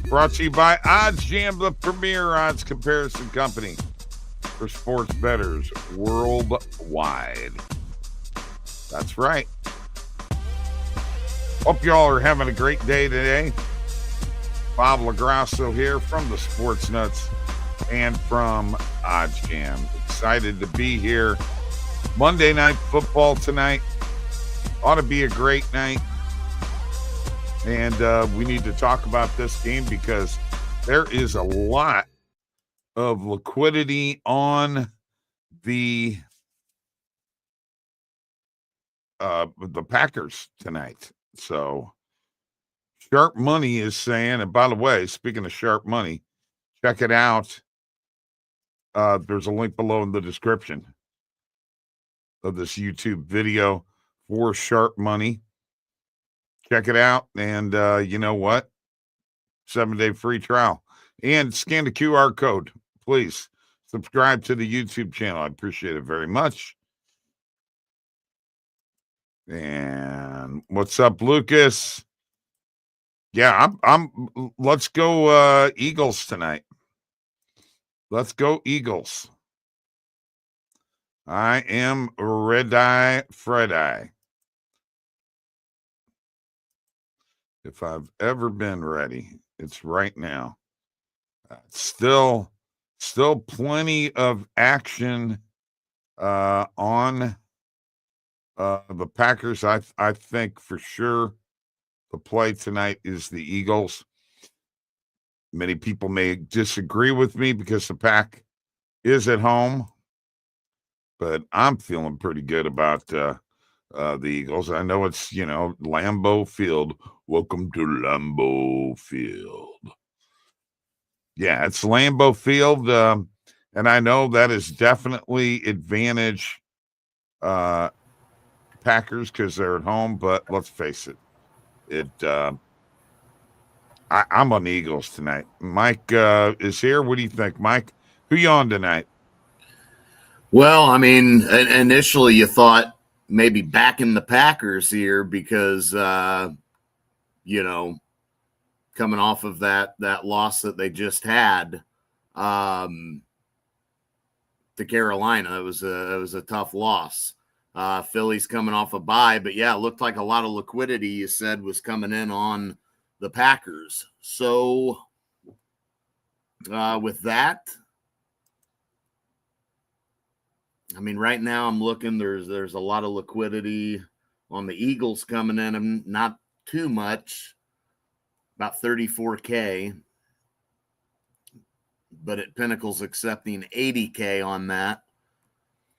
Brought to you by OddsJam, the premier odds comparison company for sports bettors worldwide. That's right. Hope y'all are having a great day today. Bob Lagrasso here from the Sports Nuts and from OddsJam. Excited to be here. Monday Night Football tonight. Ought to be a great night. And we need to talk about this game because there is a lot of liquidity on the Packers tonight. So Sharp Money is saying, and by the way, speaking of Sharp Money, check it out. There's a link below in the description of this YouTube video for Sharp Money. Check it out, and you know what? 7-day free trial. And scan the QR code. Please subscribe to the YouTube channel. I appreciate it very much. And what's up, Lucas? Yeah, I'm let's go Eagles tonight. Let's go Eagles. I am Red Eye Fred Eye. If I've ever been ready, it's right now. Still plenty of action on the Packers. I think for sure the play tonight is the Eagles. Many people may disagree with me because the Pack is at home, but I'm feeling pretty good about the Eagles. I know it's, Lambeau Field. Welcome to Lambeau Field. Yeah, it's Lambeau Field, and I know that is definitely advantage Packers because they're at home, but let's face it, I'm on the Eagles tonight. Mike is here. What do you think, Mike? Who you on tonight? Well, I mean, initially you thought maybe backing the Packers here because, coming off of that loss that they just had to Carolina, it was a tough loss. Philly's coming off a bye, but yeah, it looked like a lot of liquidity, you said, was coming in on the Packers. So with that, I mean, right now I'm looking, there's a lot of liquidity on the Eagles coming in, and not too much, about 34K, but at Pinnacle's accepting 80K on that.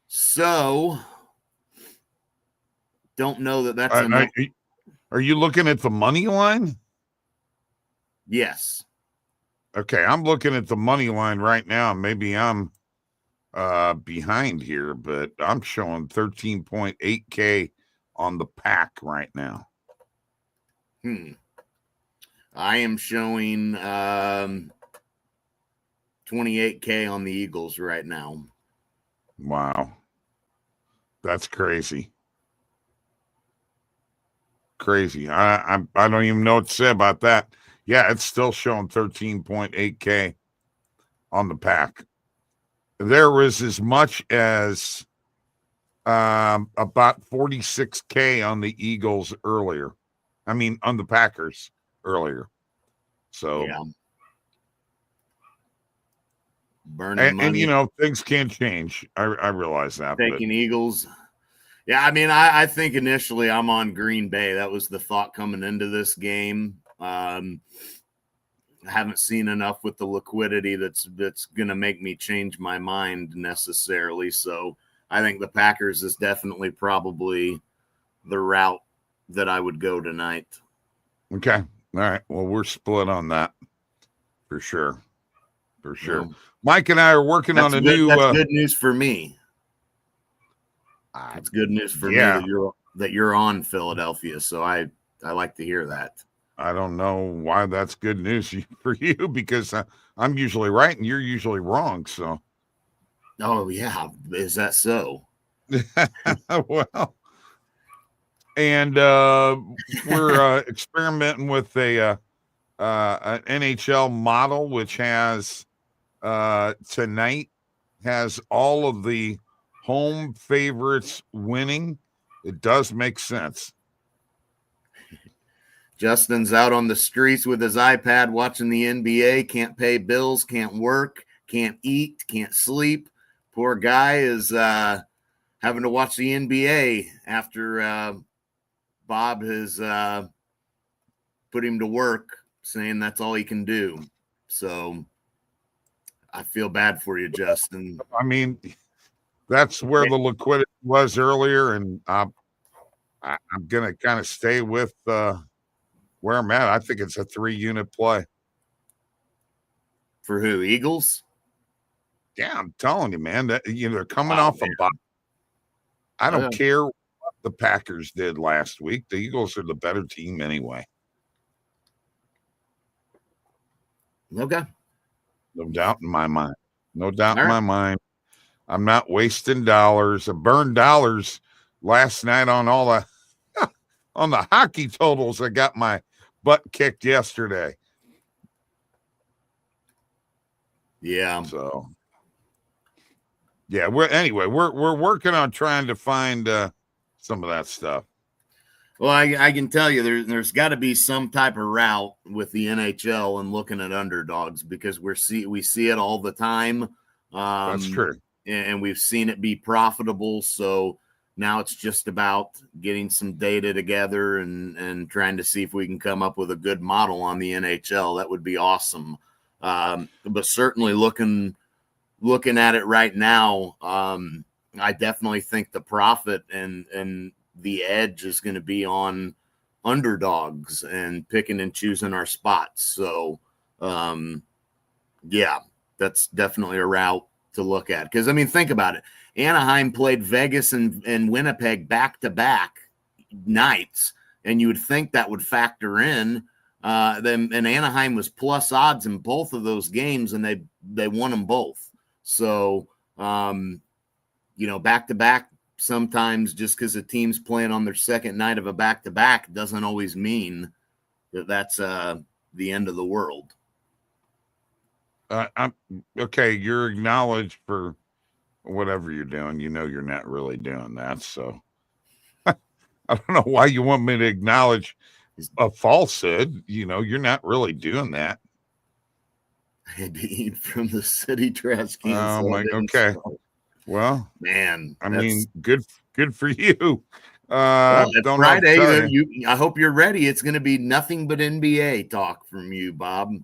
So don't know that that's enough. Are you looking at the money line? Yes. Okay, I'm looking at the money line right now. Maybe I'm behind here, but I'm showing 13.8K on the Pack right now. I am showing 28K on the Eagles right now. Wow. That's crazy. Crazy. I don't even know what to say about that. Yeah, it's still showing 13.8K on the Pack. There was as much as about 46K on the Eagles earlier. I mean, on the Packers earlier. So, yeah. Burning money. And things can change. I realize that. Taking Eagles. Yeah, I mean, I think initially I'm on Green Bay. That was the thought coming into this game. I haven't seen enough with the liquidity that's going to make me change my mind necessarily. So I think the Packers is definitely probably the route that I would go tonight. Okay. All right. Well, we're split on that for sure. For sure. Yeah. Mike and I are working on new. That's good news for me. It's good news for me that you're on Philadelphia. So I like to hear that. I don't know why that's good news for you because I'm usually right and you're usually wrong. So. Oh yeah, is that so? Well, and we're experimenting with a an NHL model, which has tonight has all of the home favorites winning. It does make sense. Justin's out on the streets with his iPad watching the NBA, can't pay bills, can't work, can't eat, can't sleep. Poor guy is having to watch the NBA after Bob has put him to work, saying that's all he can do. So I feel bad for you, Justin. I mean, that's where the liquidity was earlier, and I'm going to kind of stay with where I'm at. I think it's a 3-unit play. For who? Eagles? Yeah, I'm telling you, man. That they're coming off a bye. I don't care what the Packers did last week. The Eagles are the better team anyway. Okay. No doubt in my mind. No doubt in my mind. I'm not wasting dollars. I burned dollars last night on all the on the hockey totals. I got my butt kicked yesterday. Yeah. So yeah, we're working on trying to find some of that stuff. Well, I can tell you there's got to be some type of route with the NHL and looking at underdogs, because we see it all the time. That's true. And we've seen it be profitable. So now it's just about getting some data together and trying to see if we can come up with a good model on the NHL. That would be awesome. But certainly looking at it right now, I definitely think the profit and the edge is going to be on underdogs and picking and choosing our spots. So, yeah, that's definitely a route to look at. Because, I mean, think about it. Anaheim played Vegas and Winnipeg back-to-back nights, and you would think that would factor in. And Anaheim was plus odds in both of those games, and they won them both. So, back-to-back, sometimes just because a team's playing on their second night of a back-to-back doesn't always mean that that's the end of the world. I'm okay. You're acknowledged for whatever you're doing. You're not really doing that. So I don't know why you want me to acknowledge a falsehood. You're not really doing that. I had to eat from the city trash can. Oh my. Okay. Well, man, I mean, good for you. Well, it's Friday. I hope you're ready. It's going to be nothing but NBA talk from you, Bob.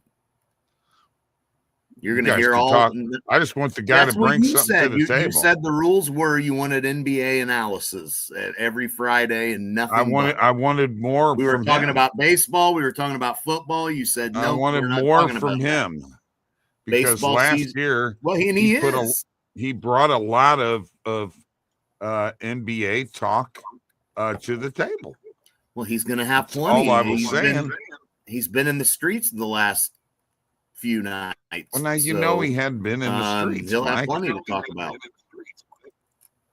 You're going to hear all. Talk. I just want the guy to bring something to the table. You said the rules were you wanted NBA analysis every Friday and nothing. I wanted more. We were talking about baseball. We were talking about football. You said no. I wanted more from him because last year, he brought a lot of NBA talk to the table. Well, he's going to have plenty. All I was saying. He's been in the streets the last few nights. Well, now he had been in the streets. He'll have plenty to talk about.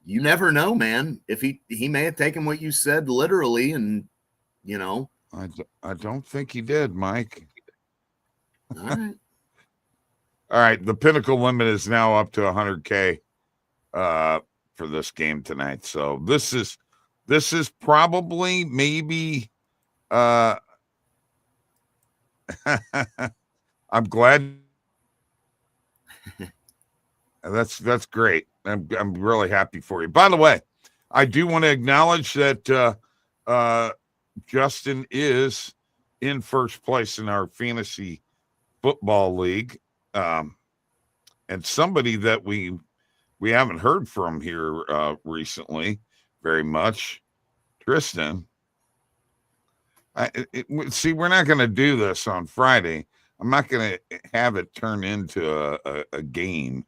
You never know, man. If he may have taken what you said literally, and I don't think he did, Mike. All right. All right. The pinnacle limit is now up to 100K for this game tonight. So this is probably maybe I'm glad. That's great. I'm really happy for you. By the way, I do want to acknowledge that Justin is in first place in our fantasy football league, and somebody that we haven't heard from here recently very much, Tristan. See, we're not going to do this on Friday. I'm not going to have it turn into a game.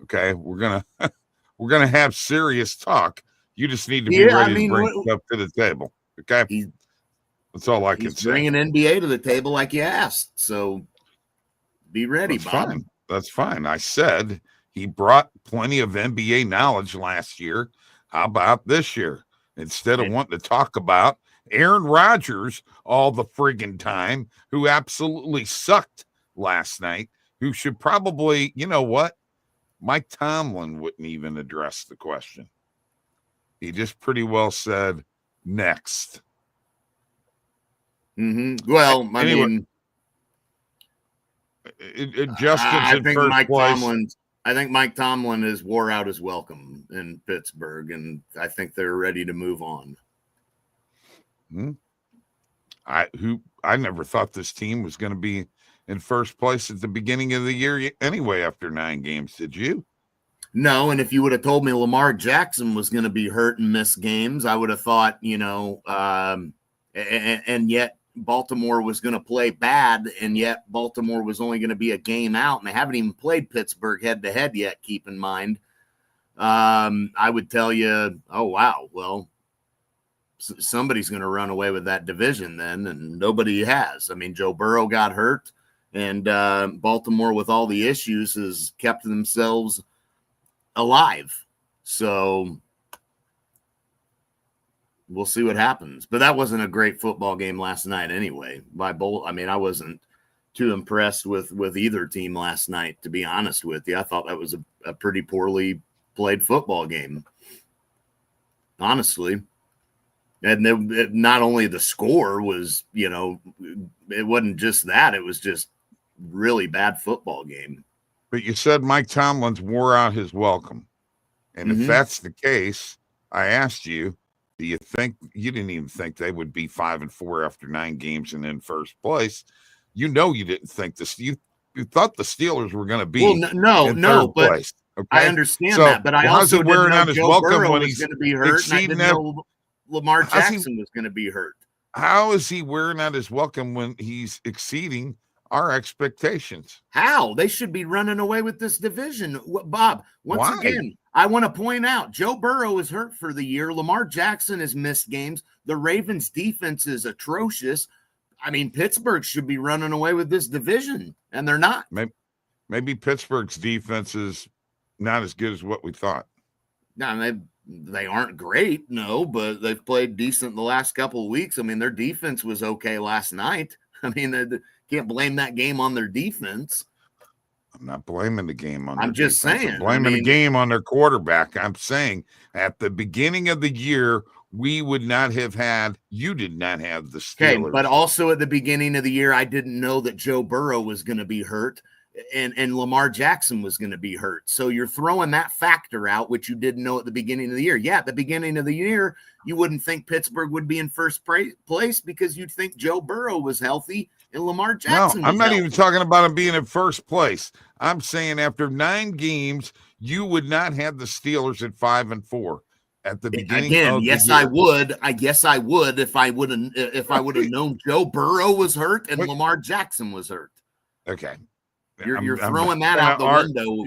Okay, we're gonna have serious talk. You just need to be ready to bring stuff to the table. Okay, that's all I can say. Bringing NBA to the table like you asked, so be ready, Bob. That's fine. I said he brought plenty of NBA knowledge last year. How about this year? Instead of wanting to talk about Aaron Rodgers all the friggin' time, who absolutely sucked last night, who should probably, you know what? Mike Tomlin wouldn't even address the question. He just pretty well said, next. Well, I anyway, mean, Justin's in first place. I think Mike Tomlin has wore out his welcome in Pittsburgh, and I think they're ready to move on. I never thought this team was going to be in first place at the beginning of the year anyway after 9 games. Did you? No, and if you would have told me Lamar Jackson was going to be hurt and miss games, I would have thought, and yet Baltimore was going to play bad, and yet Baltimore was only going to be a game out, and they haven't even played Pittsburgh head-to-head yet, keep in mind. I would tell you, oh, wow, well, somebody's going to run away with that division then, and nobody has. I mean, Joe Burrow got hurt, and Baltimore, with all the issues, has kept themselves alive. So we'll see what happens. But that wasn't a great football game last night anyway. I wasn't too impressed with either team last night, to be honest with you. I thought that was a pretty poorly played football game, honestly. And not only the score was, it wasn't just that. It was just really bad football game. But you said Mike Tomlin's wore out his welcome. And if that's the case, I asked you, do you think – you didn't even think they would be 5-4 after 9 games and in first place. You didn't think this – you thought the Steelers were going to be in third place. Okay? I understand that. But I also didn't know Joe Burrow was going to be hurt, and I didn't know Lamar Jackson was going to be hurt. How is he wearing out his welcome when he's exceeding our expectations? How? They should be running away with this division. Bob, once again, I want to point out Joe Burrow is hurt for the year. Lamar Jackson has missed games. The Ravens' defense is atrocious. I mean, Pittsburgh should be running away with this division, and they're not. Maybe Pittsburgh's defense is not as good as what we thought. No, they aren't great, no, but they've played decent the last couple of weeks. I mean, their defense was okay last night. I mean, they can't blame that game on their defense. I'm not blaming the game on. I'm just saying. I'm blaming the game on their quarterback. I'm saying at the beginning of the year, we would not have had. You did not have the Steelers. Okay, but also at the beginning of the year, I didn't know that Joe Burrow was going to be hurt. And Lamar Jackson was going to be hurt. So you're throwing that factor out, which you didn't know at the beginning of the year. Yeah, at the beginning of the year, you wouldn't think Pittsburgh would be in first place because you'd think Joe Burrow was healthy and Lamar Jackson was healthy. Even talking about him being in first place. I'm saying after 9 games, you would not have the Steelers at 5-4 at the beginning of the year. I guess I would if I would have known Joe Burrow was hurt and Lamar Jackson was hurt. Okay. You're throwing that out the window.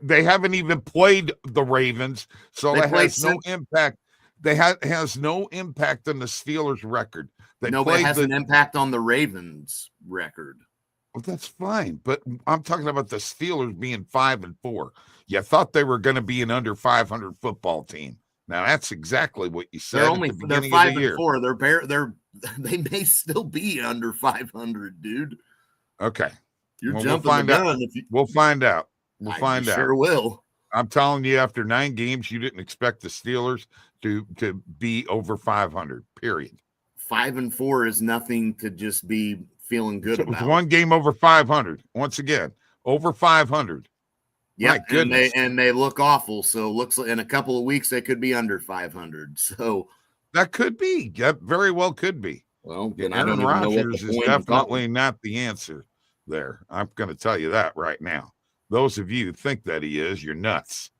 They haven't even played the Ravens, so that has no impact. Has no impact on the Steelers' record. But it has an impact on the Ravens' record. Well, that's fine, but I'm talking about the Steelers being 5-4. You thought they were going to be an under 500 football team. Now that's exactly what you said. They're 5-4. They may still be under 500, dude. Okay. You're jumping the gun. We'll find out. We'll find out. Sure will. I'm telling you, after 9 games, you didn't expect the Steelers to be over 500, period. 5-4 is nothing to just be feeling good about. It's 1 game over 500. Once again, over 500. Yeah, and they look awful. So looks like in a couple of weeks they could be under 500. So that could be. That very well could be. Well, then Aaron Rodgers is definitely not the answer there. I'm going to tell you that right now. Those of you who think that he is, you're nuts.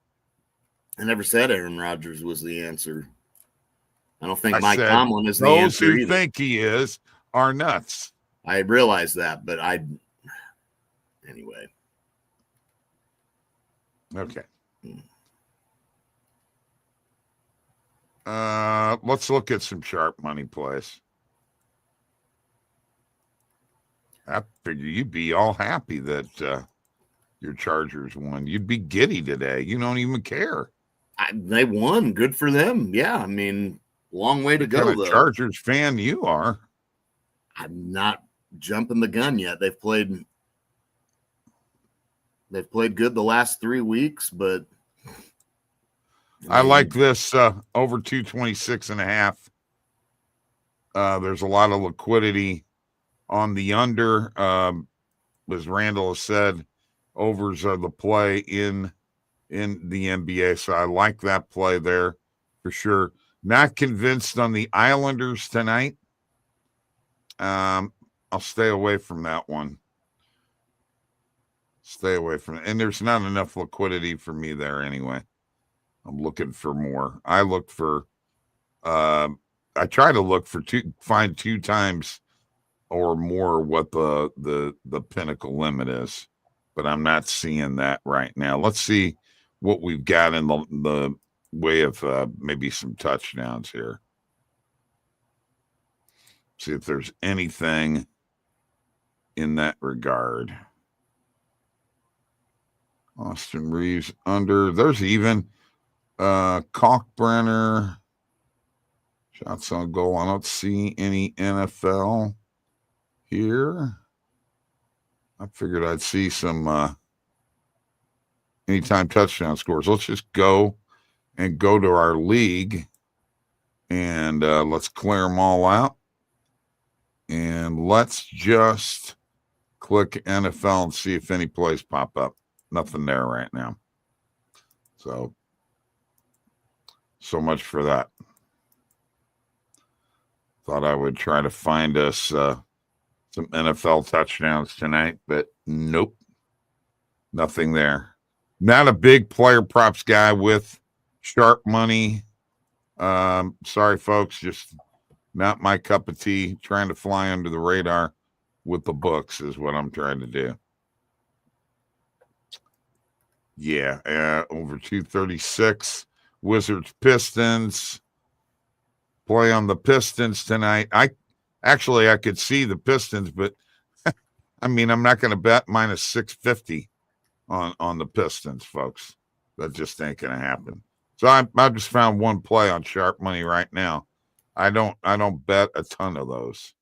I never said Aaron Rodgers was the answer. I don't think Mike Tomlin is the answer. Those who think he is are nuts. I realize that, but anyway. Okay. Let's look at some sharp money plays. I figure you'd be all happy that your Chargers won. You'd be giddy today. You don't even care. They won. Good for them. Yeah, I mean, Long way to What go, kind of though. Chargers fan you are? I'm not jumping the gun yet. They've played good the last 3 weeks, but I like this over 226.5. There's a lot of liquidity on the under. As Randall has said, overs are the play in the NBA. So I like that play there for sure. Not convinced on the Islanders tonight. I'll stay away from that one. Stay away from it. And there's not enough liquidity for me there anyway. I'm looking for more. I look for I try to look for find 2 times or more what the pinnacle limit is, but I'm not seeing that right now. Let's see what we've got in the way of maybe some touchdowns here. See if there's anything in that regard. Austin Reeves under. There's even Kalkbrenner shots on goal. I don't see any NFL here. I figured I'd see some anytime touchdown scores. Let's just go to our league and let's clear them all out. And let's just click NFL and see if any plays pop up. Nothing there right now. So much for that. Thought I would try to find us some NFL touchdowns tonight, but nope. Nothing there. Not a big player props guy with sharp money. Sorry, folks, just not my cup of tea. Trying to fly under the radar with the books is what I'm trying to do. Yeah, over 236. Wizards Pistons. Play on the Pistons tonight. I could see the Pistons, but I mean, I'm not going to bet minus 650 on the Pistons, folks. That just ain't going to happen. So I just found one play on sharp money right now. I don't bet a ton of those.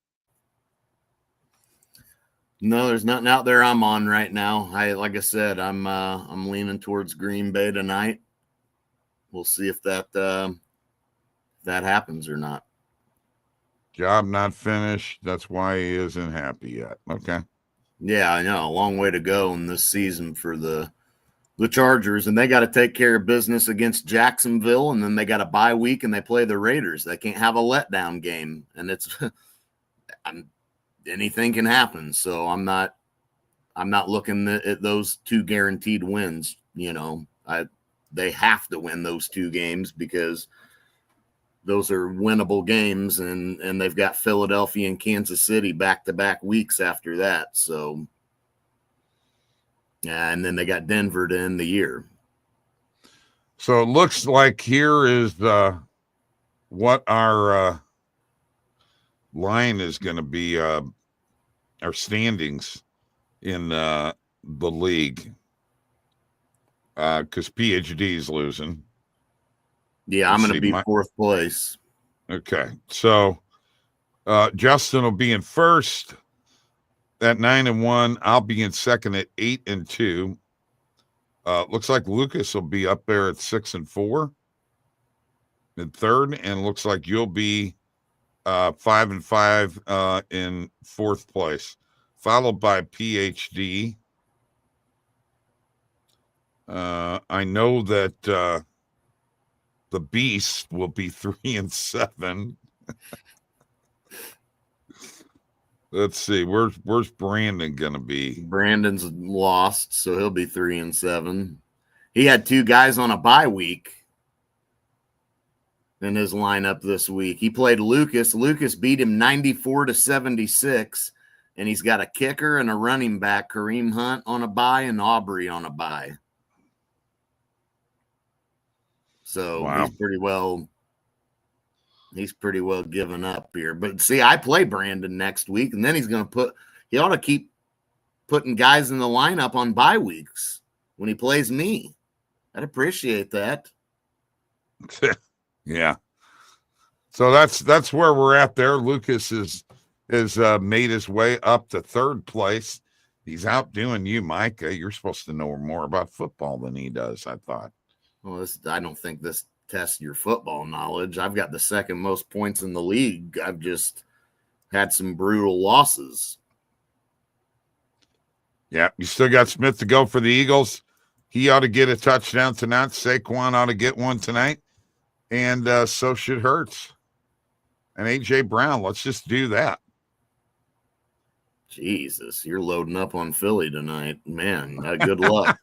No, there's nothing out there I'm on right now. Like I said, I'm leaning towards Green Bay tonight. We'll see if that happens or not. Job not finished. That's why he isn't happy yet. Okay. Yeah, I know. A long way to go in this season for the Chargers, and they got to take care of business against Jacksonville, and then they got a bye week and they play the Raiders. They can't have a letdown game, and it's anything can happen. So I'm not looking at those 2 guaranteed wins. You know, they have to win those 2 games because those are winnable games, and they've got Philadelphia and Kansas City back-to-back weeks after that. So, yeah, and then they got Denver to end the year. So it looks like here is what our line is going to be, our standings in the league, because PhD is losing. Yeah, I'm going to be 4th place. Okay, so Justin will be in first at 9-1. I'll be in second at 8-2. Looks like Lucas will be up there at 6-4 in third, and looks like you'll be 5-5 in 4th place, followed by PhD. I know that the Beast will be 3-7. Let's see, where's Brandon gonna be? Brandon's lost, so he'll be 3-7. He had 2 guys on a bye week in his lineup this week. He played Lucas. Lucas beat him 94-76, and he's got a kicker and a running back, Kareem Hunt, on a bye and Aubrey on a bye. So wow. He's pretty well given up here. But see, I play Brandon next week, and then he ought to keep putting guys in the lineup on bye weeks when he plays me. I'd appreciate that. Yeah. So that's where we're at there. Lucas is made his way up to third place. He's outdoing you, Mike. You're supposed to know more about football than he does, I thought. Well, I don't think this tests your football knowledge. I've got the second most points in the league. I've just had some brutal losses. Yeah, you still got Smith to go for the Eagles. He ought to get a touchdown tonight. Saquon ought to get one tonight. And so should Hurts. And A.J. Brown. Let's just do that. Jesus, you're loading up on Philly tonight. Man, good luck.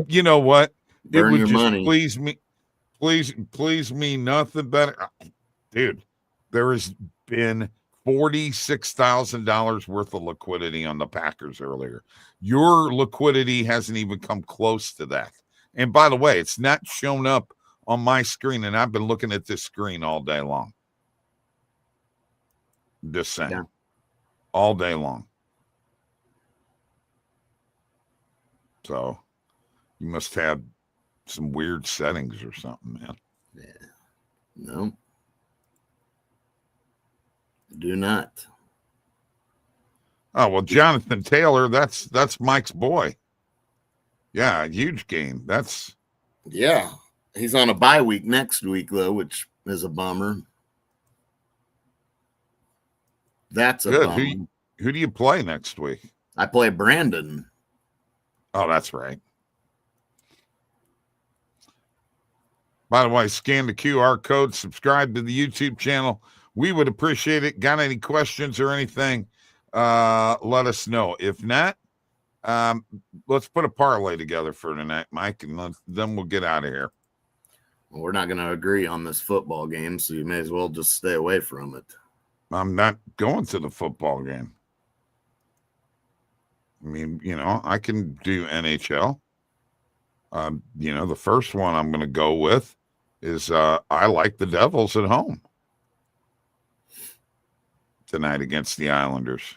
You know what? Burn it would your just money. please me nothing better. Dude, there has been $46,000 worth of liquidity on the Packers earlier. Your liquidity hasn't even come close to that. And by the way, it's not shown up on my screen, and I've been looking at this screen all day long. Just saying. Yeah. All day long. So you must have some weird settings or something, man. Yeah. No. Do not. Oh, well, Jonathan Taylor, that's Mike's boy. Yeah, huge game. Yeah. He's on a bye week next week, though, which is a bummer. That's a good. bummer. Who do you play next week? I play Brandon. Oh, that's right. By the way, scan the QR code, subscribe to the YouTube channel. We would appreciate it. Got any questions or anything, let us know. If not, let's put a parlay together for tonight, Mike, and then we'll get out of here. Well, we're not going to agree on this football game, so you may as well just stay away from it. I'm not going to the football game. I mean, I can do NHL. The first one I'm going to go with is I like the Devils at home tonight against the Islanders.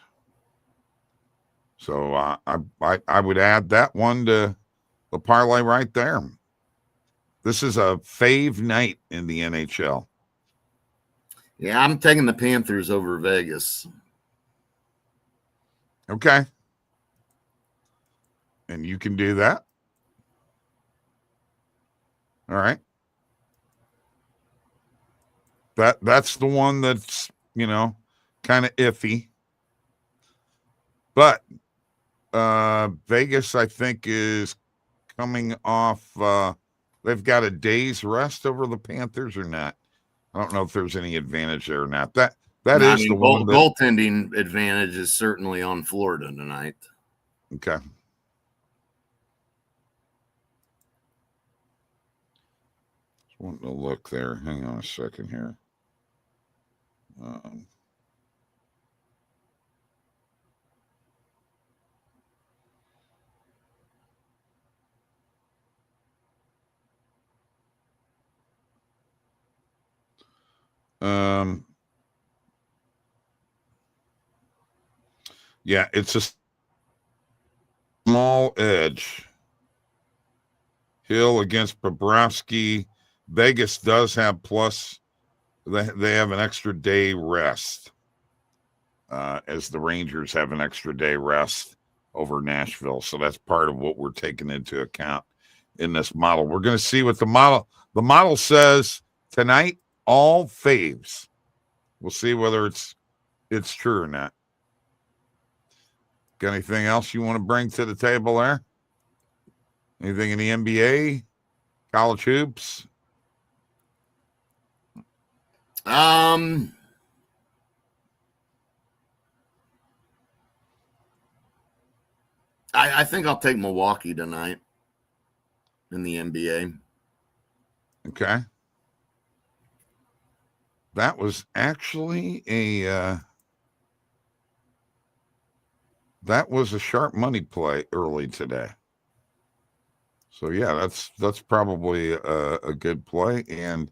So I would add that one to the parlay right there. This is a fave night in the NHL. Yeah, I'm taking the Panthers over Vegas. Okay. And you can do that. All right. That's the one that's, kind of iffy. But Vegas, I think, is coming off. They've got a day's rest over the Panthers or not. I don't know if there's any advantage there or not. That is the one. Goaltending advantage is certainly on Florida tonight. Okay. Just wanting to look there. Hang on a second here. Yeah, it's a small edge. Hill against Bobrovsky. Vegas does have plus. They have an extra day rest, as the Rangers have an extra day rest over Nashville. So that's part of what we're taking into account in this model. We're going to see what the model says tonight. All faves. We'll see whether it's true or not. Got anything else you want to bring to the table there? Anything in the NBA, college hoops? I think I'll take Milwaukee tonight in the NBA. Okay. That was actually a sharp money play early today. So yeah, that's probably a good play. And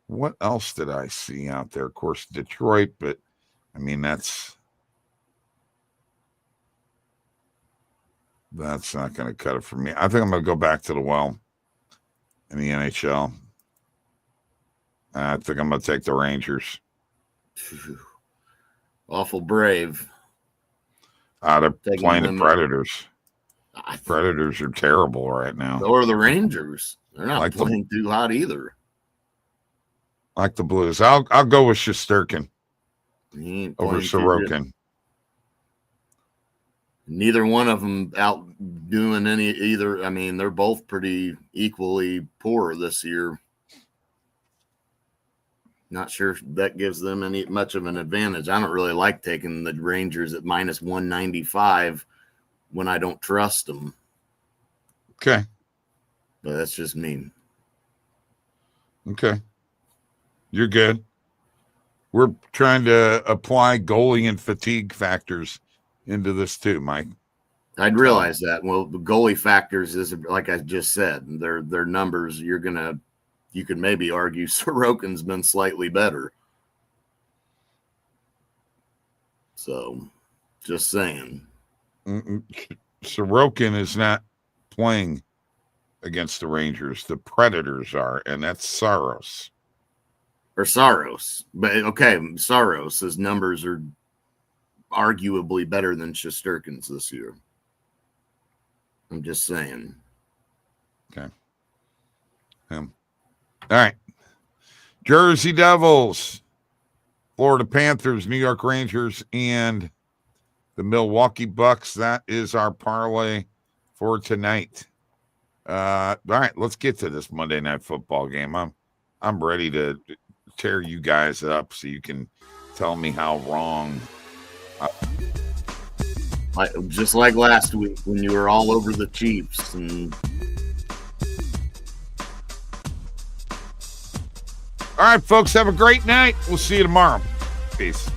what else did I see out there? Of course, Detroit, but I mean that's not going to cut it for me. I think I'm going to go back to the well in the NHL. I think I'm going to take the Rangers. Awful brave. They're Taking playing the them. Predators. Predators are terrible right now. Or the Rangers. They're not Like playing too hot either. Like the Blues. I'll go with Shesterkin over Sorokin. Sorokin. Neither one of them out doing any either. I mean, they're both pretty equally poor this year. Not sure if that gives them any much of an advantage. I don't really like taking the Rangers at minus 195 when I don't trust them. Okay. But that's just me. Okay. You're good. We're trying to apply goalie and fatigue factors into this too, Mike. I'd realize that. Well, the goalie factors is like I just said, their numbers. You could maybe argue Sorokin's been slightly better. So, just saying. Sorokin is not playing against the Rangers. The Predators are, and that's Saros. Or Saros. But okay, Saros' numbers are arguably better than Shesterkin's this year. I'm just saying. Okay. All right. Jersey Devils, Florida Panthers, New York Rangers, and the Milwaukee Bucks. That is our parlay for tonight. All right, let's get to this Monday Night Football game. I'm ready to tear you guys up so you can tell me how wrong. Just like last week when you were all over the Chiefs. All right, folks, have a great night. We'll see you tomorrow. Peace.